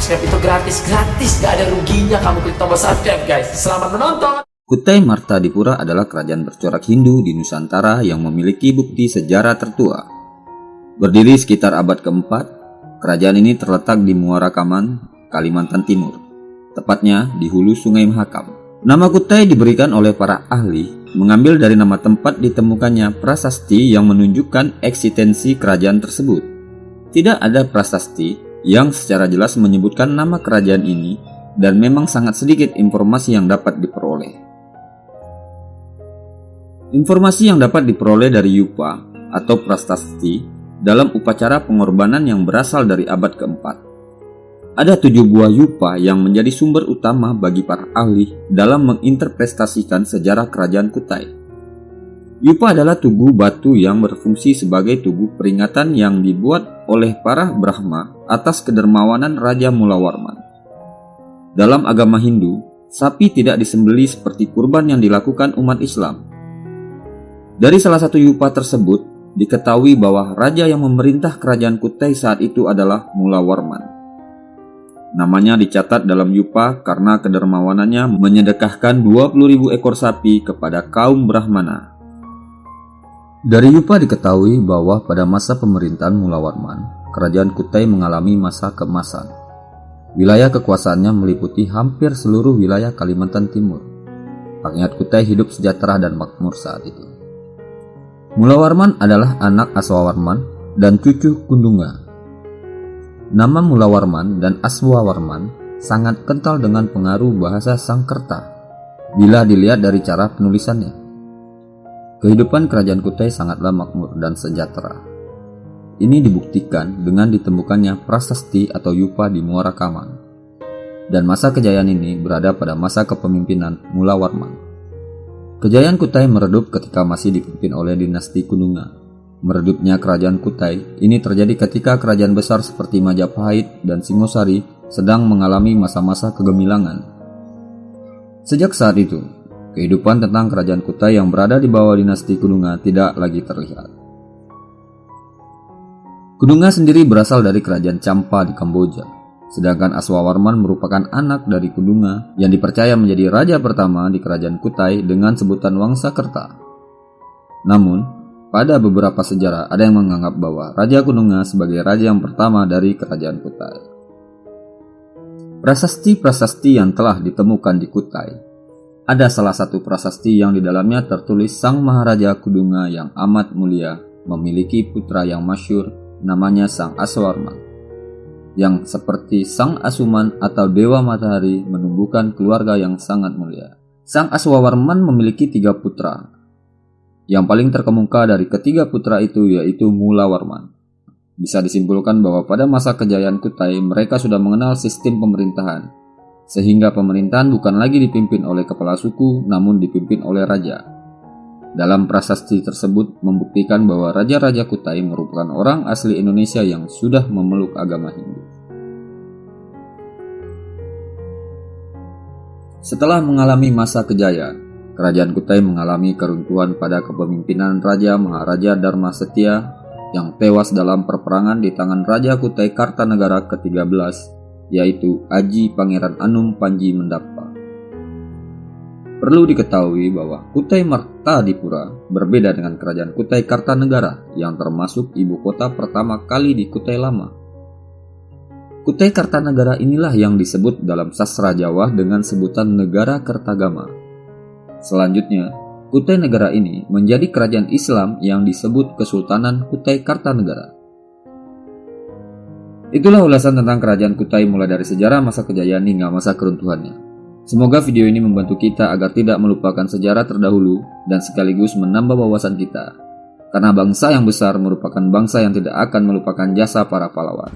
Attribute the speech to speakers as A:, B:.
A: subscribe itu gratis, gak ada ruginya kamu klik tombol subscribe guys. Selamat menonton.
B: Kutai Martadipura adalah kerajaan bercorak Hindu di Nusantara yang memiliki bukti sejarah tertua. Berdiri sekitar abad keempat, kerajaan ini terletak di Muara Kaman, Kalimantan Timur, tepatnya di hulu Sungai Mahakam. Nama Kutai diberikan oleh para ahli mengambil dari nama tempat ditemukannya prasasti yang menunjukkan eksistensi kerajaan tersebut. Tidak ada prasasti yang secara jelas menyebutkan nama kerajaan ini dan memang sangat sedikit informasi yang dapat diperoleh. Informasi yang dapat diperoleh dari yupa atau prasasti dalam upacara pengorbanan yang berasal dari abad keempat. Ada 7 buah yupa yang menjadi sumber utama bagi para ahli dalam menginterpretasikan sejarah kerajaan Kutai. Yupa adalah tugu batu yang berfungsi sebagai tugu peringatan yang dibuat oleh para Brahma atas kedermawanan Raja Mulawarman. Dalam agama Hindu, sapi tidak disembelih seperti kurban yang dilakukan umat Islam. Dari salah satu yupa tersebut, diketahui bahwa raja yang memerintah kerajaan Kutai saat itu adalah Mulawarman. Namanya dicatat dalam yupa karena kedermawanannya menyedekahkan 20.000 ekor sapi kepada kaum Brahmana. Dari yupa diketahui bahwa pada masa pemerintahan Mulawarman, kerajaan Kutai mengalami masa keemasan. Wilayah kekuasaannya meliputi hampir seluruh wilayah Kalimantan Timur. Rakyat Kutai hidup sejahtera dan makmur saat itu. Mulawarman adalah anak Aswawarman dan cucu Kundunga. Nama Mulawarman dan Aswawarman sangat kental dengan pengaruh bahasa Sangkerta bila dilihat dari cara penulisannya. Kehidupan kerajaan Kutai sangatlah makmur dan sejahtera. Ini dibuktikan dengan ditemukannya prasasti atau yupa di Muara Kaman. Dan masa kejayaan ini berada pada masa kepemimpinan Mulawarman. Kejayaan Kutai meredup ketika masih dipimpin oleh dinasti Kundunga. Meredupnya kerajaan Kutai ini terjadi ketika kerajaan besar seperti Majapahit dan Singosari sedang mengalami masa-masa kegemilangan. Sejak saat itu, kehidupan tentang kerajaan Kutai yang berada di bawah dinasti Kundunga tidak lagi terlihat. Kundunga sendiri berasal dari kerajaan Champa di Kamboja. Sedangkan Aswawarman merupakan anak dari Kundunga yang dipercaya menjadi raja pertama di kerajaan Kutai dengan sebutan Wangsakerta. Namun, pada beberapa sejarah ada yang menganggap bahwa Raja Kundunga sebagai raja yang pertama dari kerajaan Kutai. Prasasti-prasasti yang telah ditemukan di Kutai. Ada salah satu prasasti yang di dalamnya tertulis Sang Maharaja Kundunga yang amat mulia memiliki putra yang masyhur namanya Sang Aswawarman, yang seperti Sang Asuman atau Dewa Matahari menumbuhkan keluarga yang sangat mulia. Sang Aswawarman memiliki 3 putra. Yang paling terkemuka dari ketiga putra itu yaitu Mulawarman. Bisa disimpulkan bahwa pada masa kejayaan Kutai mereka sudah mengenal sistem pemerintahan, sehingga pemerintahan bukan lagi dipimpin oleh kepala suku namun dipimpin oleh raja. Dalam prasasti tersebut membuktikan bahwa raja-raja Kutai merupakan orang asli Indonesia yang sudah memeluk agama Hindu. Setelah mengalami masa kejayaan, kerajaan Kutai mengalami keruntuhan pada kepemimpinan Raja Maharaja Dharma Setia yang tewas dalam perperangan di tangan Raja Kutai Kartanegara ke-13, yaitu Aji Pangeran Anum Panji Mendapa. Perlu diketahui bahwa Kutai Martadipura berbeda dengan kerajaan Kutai Kartanegara yang termasuk ibu kota pertama kali di Kutai Lama. Kutai Kartanegara inilah yang disebut dalam sastra Jawa dengan sebutan Negara Kertagama. Selanjutnya, Kutai Negara ini menjadi kerajaan Islam yang disebut Kesultanan Kutai Kartanegara. Itulah ulasan tentang kerajaan Kutai mulai dari sejarah masa kejayaan hingga masa keruntuhannya. Semoga video ini membantu kita agar tidak melupakan sejarah terdahulu dan sekaligus menambah wawasan kita. Karena bangsa yang besar merupakan bangsa yang tidak akan melupakan jasa para pahlawan.